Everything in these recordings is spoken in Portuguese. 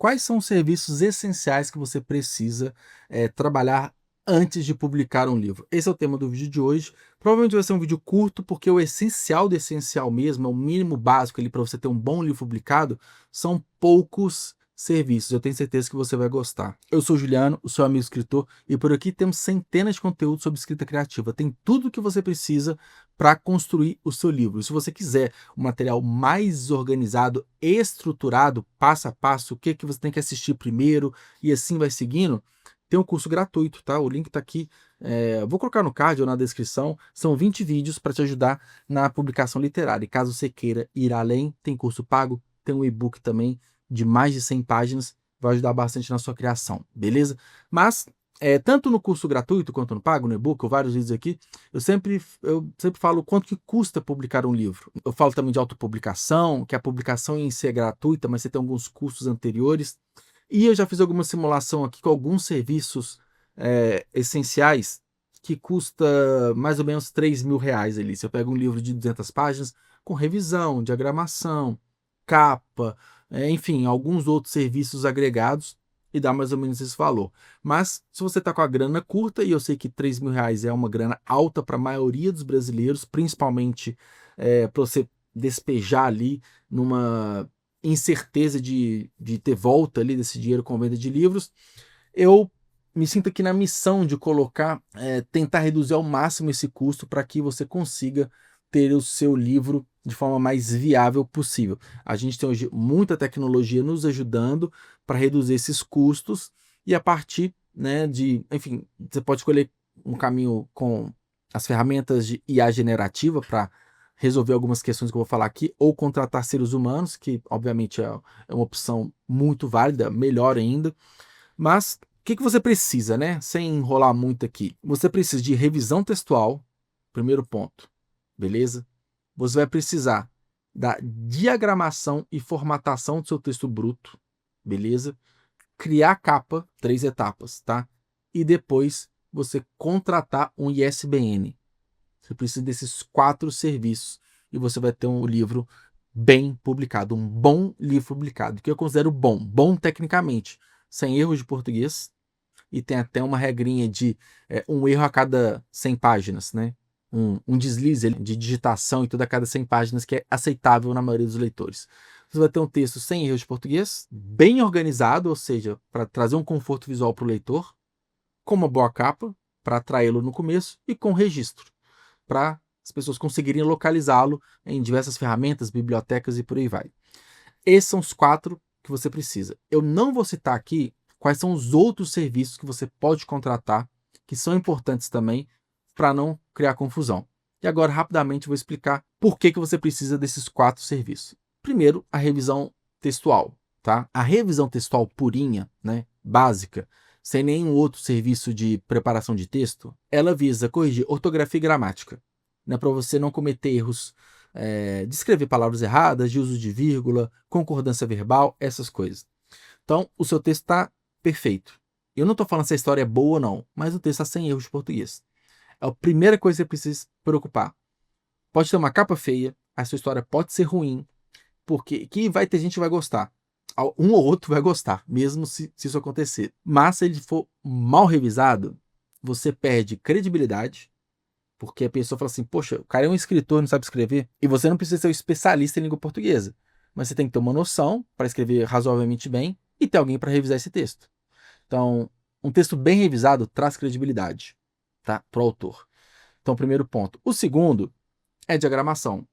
quais são os serviços essenciais que você precisa trabalhar antes de publicar um livro? Esse é o tema do vídeo de hoje. Provavelmente vai ser um vídeo curto, porque o essencial do essencial mesmo, é o mínimo básico para você ter um bom livro publicado, são poucos serviços. Eu tenho certeza que você vai gostar. Eu sou o Juliano, o seu amigo escritor, e por aqui temos centenas de conteúdos sobre escrita criativa. Tem tudo o que você precisa para construir o seu livro. Se você quiser um material mais organizado, estruturado, passo a passo, o que você tem que assistir primeiro, e assim vai seguindo, tem um curso gratuito, tá? O link está aqui. Vou colocar no card ou na descrição. São 20 vídeos para te ajudar na publicação literária. E caso você queira ir além, tem curso pago, tem um e-book também de mais de 100 páginas, vai ajudar bastante na sua criação, beleza? Mas, tanto no curso gratuito quanto no pago, no e-book, ou vários vídeos aqui, eu sempre falo quanto que custa publicar um livro. Eu falo também de autopublicação, que a publicação em si é gratuita, mas você tem alguns custos anteriores. E eu já fiz alguma simulação aqui com alguns serviços essenciais que custa mais ou menos R$ 3.000 ali. Se eu pego um livro de 200 páginas, com revisão, diagramação, capa, enfim, alguns outros serviços agregados, e dá mais ou menos esse valor. Mas se você está com a grana curta, e eu sei que R$ 3.000 é uma grana alta para a maioria dos brasileiros, principalmente para você despejar ali numa incerteza de ter volta ali desse dinheiro com venda de livros, eu me sinto aqui na missão de tentar reduzir ao máximo esse custo para que você consiga ter o seu livro de forma mais viável possível. A gente tem hoje muita tecnologia nos ajudando para reduzir esses custos, e a partir, né, enfim, você pode escolher um caminho com as ferramentas de IA generativa para resolver algumas questões que eu vou falar aqui, ou contratar seres humanos, que obviamente é uma opção muito válida, melhor ainda. Mas o que você precisa, né? Sem enrolar muito aqui. Você precisa de revisão textual, primeiro ponto, beleza? Você vai precisar da diagramação e formatação do seu texto bruto, beleza? Criar capa, 3 etapas, tá? E depois você contratar um ISBN. Você precisa desses 4 serviços e você vai ter um livro bem publicado, um bom livro publicado, que eu considero bom tecnicamente, sem erros de português, e tem até uma regrinha de um erro a cada 100 páginas, né? Um deslize de digitação e tudo a cada 100 páginas, que é aceitável na maioria dos leitores. Você vai ter um texto sem erros de português, bem organizado, ou seja, para trazer um conforto visual para o leitor, com uma boa capa, para atraí-lo no começo, e com registro, para as pessoas conseguirem localizá-lo em diversas ferramentas, bibliotecas e por aí vai. Esses são os 4 que você precisa. Eu não vou citar aqui quais são os outros serviços que você pode contratar, que são importantes também, para não criar confusão. E agora, rapidamente, vou explicar por que você precisa desses 4 serviços. Primeiro, a revisão textual, tá? A revisão textual purinha, né, básica, sem nenhum outro serviço de preparação de texto, ela visa corrigir ortografia e gramática, né, para você não cometer erros de escrever palavras erradas, de uso de vírgula, concordância verbal, essas coisas. Então, o seu texto está perfeito. Eu não estou falando se a história é boa ou não, mas o texto está sem erros de português. É a primeira coisa que você precisa se preocupar. Pode ter uma capa feia, a sua história pode ser ruim, porque que vai ter gente que vai gostar. Um ou outro vai gostar, mesmo se isso acontecer. Mas se ele for mal revisado, você perde credibilidade, porque a pessoa fala assim, poxa, o cara é um escritor, não sabe escrever, e você não precisa ser um especialista em língua portuguesa, mas você tem que ter uma noção para escrever razoavelmente bem e ter alguém para revisar esse texto. Então, um texto bem revisado traz credibilidade, tá, para o autor. Então, primeiro ponto. O segundo é diagramação.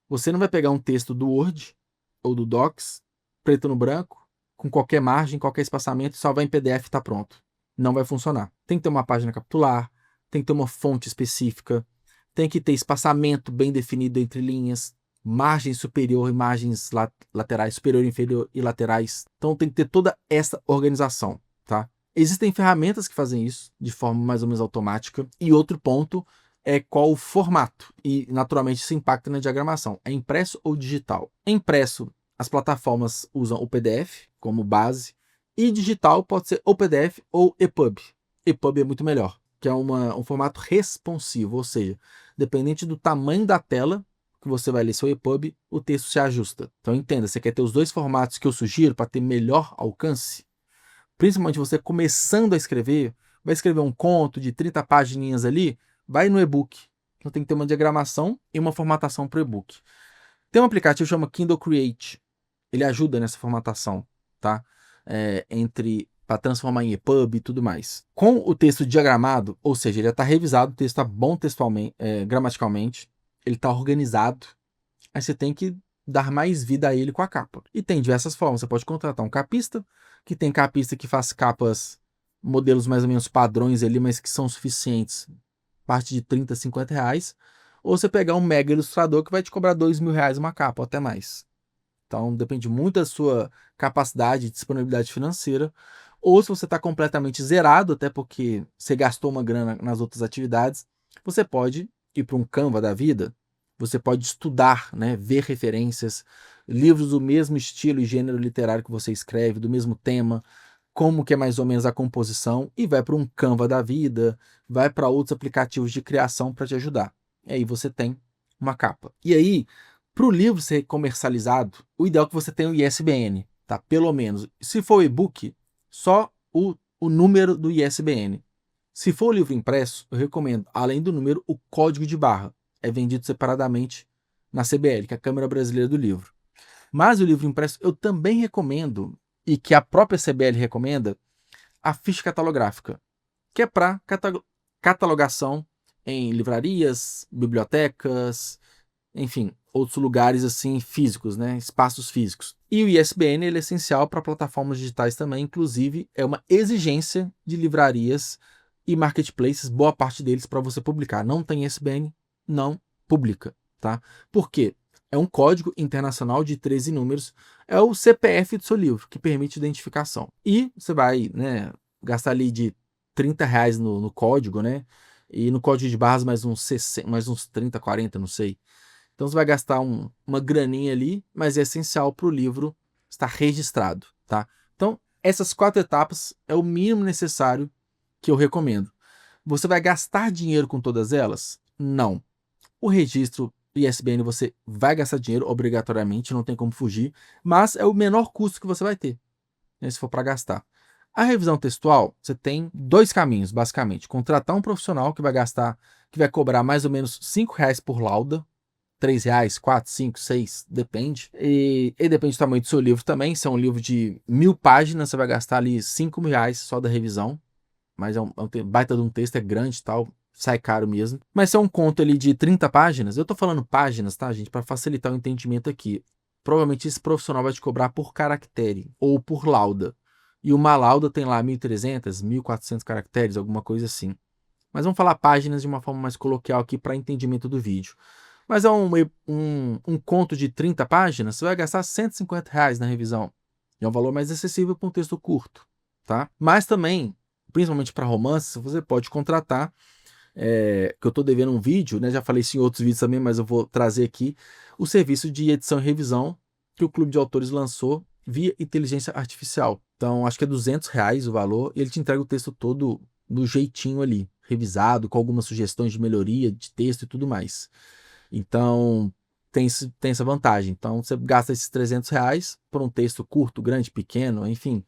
Você não vai pegar um texto do Word ou do Docs, preto no branco, com qualquer margem, qualquer espaçamento, e só vai em PDF e está pronto. Não vai funcionar. Tem que ter uma página capitular, tem que ter uma fonte específica, tem que ter espaçamento bem definido entre linhas, margem superior e margens laterais, superior, inferior e laterais. Então tem que ter toda essa organização, tá? Existem ferramentas que fazem isso de forma mais ou menos automática. E outro ponto é qual o formato. E naturalmente isso impacta na diagramação. É impresso ou digital? É impresso, as plataformas usam o PDF como base, e digital pode ser ou PDF ou EPUB. EPUB é muito melhor, que é um formato responsivo, ou seja, dependente do tamanho da tela que você vai ler seu EPUB, o texto se ajusta. Então entenda, você quer ter os dois formatos que eu sugiro para ter melhor alcance? Principalmente você começando a escrever, vai escrever um conto de 30 páginas ali, vai no e-book. Então tem que ter uma diagramação e uma formatação para o e-book. Tem um aplicativo que chama Kindle Create. Ele ajuda nessa formatação, tá? Para transformar em EPUB e tudo mais. Com o texto diagramado, ou seja, ele já está revisado, o texto está bom textualmente, gramaticalmente, ele está organizado, aí você tem que dar mais vida a ele com a capa. E tem diversas formas. Você pode contratar um capista, que tem capista que faz capas, modelos mais ou menos padrões ali, mas que são suficientes, parte de 30, 50 reais. Ou você pegar um mega ilustrador que vai te cobrar R$2.000 uma capa, ou até mais. Então depende muito da sua capacidade e disponibilidade financeira. Ou se você está completamente zerado, até porque você gastou uma grana nas outras atividades, você pode ir para um Canva da vida. Você pode estudar, né, ver referências, livros do mesmo estilo e gênero literário que você escreve, do mesmo tema, como que é mais ou menos a composição, e vai para um Canva da vida, vai para outros aplicativos de criação para te ajudar. E aí você tem uma capa. E aí, para o livro ser comercializado, o ideal é que você tenha o ISBN, tá? Pelo menos. Se for e-book, só o número do ISBN. Se for o livro impresso, eu recomendo, além do número, o código de barra. É vendido separadamente na CBL, que é a Câmara Brasileira do Livro. Mas o livro impresso, eu também recomendo, e que a própria CBL recomenda, a ficha catalográfica, que é para catalogação em livrarias, bibliotecas, enfim, outros lugares assim físicos, né, espaços físicos. E o ISBN ele é essencial para plataformas digitais também, inclusive é uma exigência de livrarias e marketplaces, boa parte deles para você publicar. Não tem ISBN, não publica, tá? Por quê? É um código internacional de 13 números, é o CPF do seu livro, que permite identificação. E você vai, né, gastar ali de R$30 no código, né? E no código de barras mais uns 30, 40, não sei. Então você vai gastar uma graninha ali, mas é essencial para o livro estar registrado, tá? Então, essas 4 etapas é o mínimo necessário que eu recomendo. Você vai gastar dinheiro com todas elas? Não. O registro ISBN você vai gastar dinheiro obrigatoriamente, não tem como fugir, mas é o menor custo que você vai ter, né, se for para gastar. A revisão textual, você tem 2 caminhos, basicamente. Contratar um profissional que vai cobrar mais ou menos R$5 por lauda, R$3, 4, 5, 6, depende. E depende do tamanho do seu livro também. Se é um livro de 1.000 páginas, você vai gastar ali R$5.000 só da revisão. Mas é um baita de um texto, é grande e tal, sai caro mesmo. Mas se é um conto ali de 30 páginas, eu tô falando páginas, tá, gente? Para facilitar o entendimento aqui. Provavelmente esse profissional vai te cobrar por caractere ou por lauda. E uma lauda tem lá 1.300, 1.400 caracteres, alguma coisa assim. Mas vamos falar páginas de uma forma mais coloquial aqui para entendimento do vídeo. Mas é um conto de 30 páginas, você vai gastar R$150 na revisão. É um valor mais acessível para um texto curto, tá? Mas também, principalmente para romances, você pode contratar, que eu estou devendo um vídeo, né? Já falei isso em outros vídeos também, mas eu vou trazer aqui o serviço de edição e revisão que o Clube de Autores lançou via inteligência artificial. Então, acho que é R$200 o valor, e ele te entrega o texto todo do jeitinho ali, revisado, com algumas sugestões de melhoria de texto e tudo mais. Então, tem essa vantagem. Então, você gasta esses R$300 por um texto curto, grande, pequeno, enfim.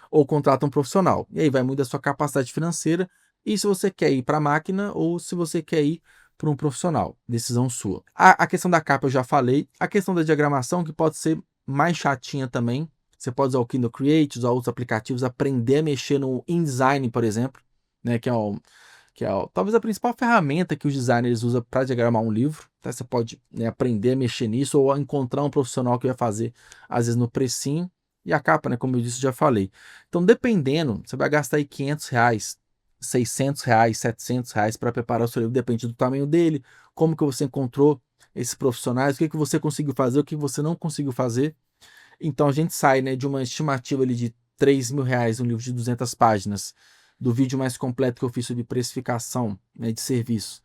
Ou contrata um profissional. E aí vai muito da sua capacidade financeira e se você quer ir para a máquina ou se você quer ir para um profissional. Decisão sua. A questão da capa eu já falei. A questão da diagramação, que pode ser mais chatinha também. Você pode usar o Kindle Create, usar outros aplicativos, aprender a mexer no InDesign, por exemplo, né, que é talvez a principal ferramenta que os designers usam para diagramar um livro. Tá? Você pode, né, aprender a mexer nisso ou encontrar um profissional que vai fazer, às vezes, no precinho. E a capa, né, como eu disse, já falei. Então, dependendo, você vai gastar aí R$500, R$600, R$700 para preparar o seu livro, depende do tamanho dele, como que você encontrou esses profissionais, o que você conseguiu fazer, o que você não conseguiu fazer. Então, a gente sai, né, de uma estimativa ali de R$3.000, um livro de 200 páginas, do vídeo mais completo que eu fiz sobre precificação, né, de serviço,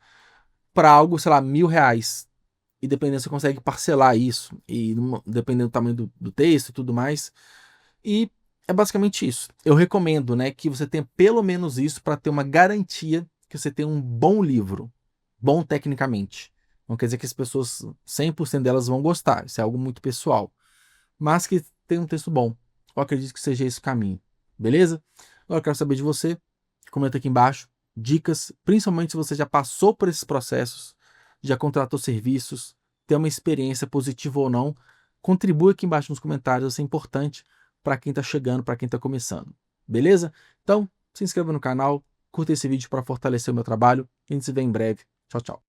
para algo, sei lá, R$1.000. E dependendo, você consegue parcelar isso, e dependendo do tamanho do texto e tudo mais. E é basicamente isso. Eu recomendo, né, que você tenha pelo menos isso para ter uma garantia que você tem um bom livro, bom tecnicamente. Não quer dizer que as pessoas, 100% delas vão gostar, isso é algo muito pessoal. Mas que tem um texto bom. Eu acredito que seja esse o caminho. Beleza? Agora eu quero saber de você. Comenta aqui embaixo dicas, principalmente se você já passou por esses processos, já contratou serviços, tem uma experiência positiva ou não. Contribua aqui embaixo nos comentários, isso é importante para quem está chegando, para quem está começando. Beleza? Então, se inscreva no canal, curta esse vídeo para fortalecer o meu trabalho e a gente se vê em breve. Tchau, tchau.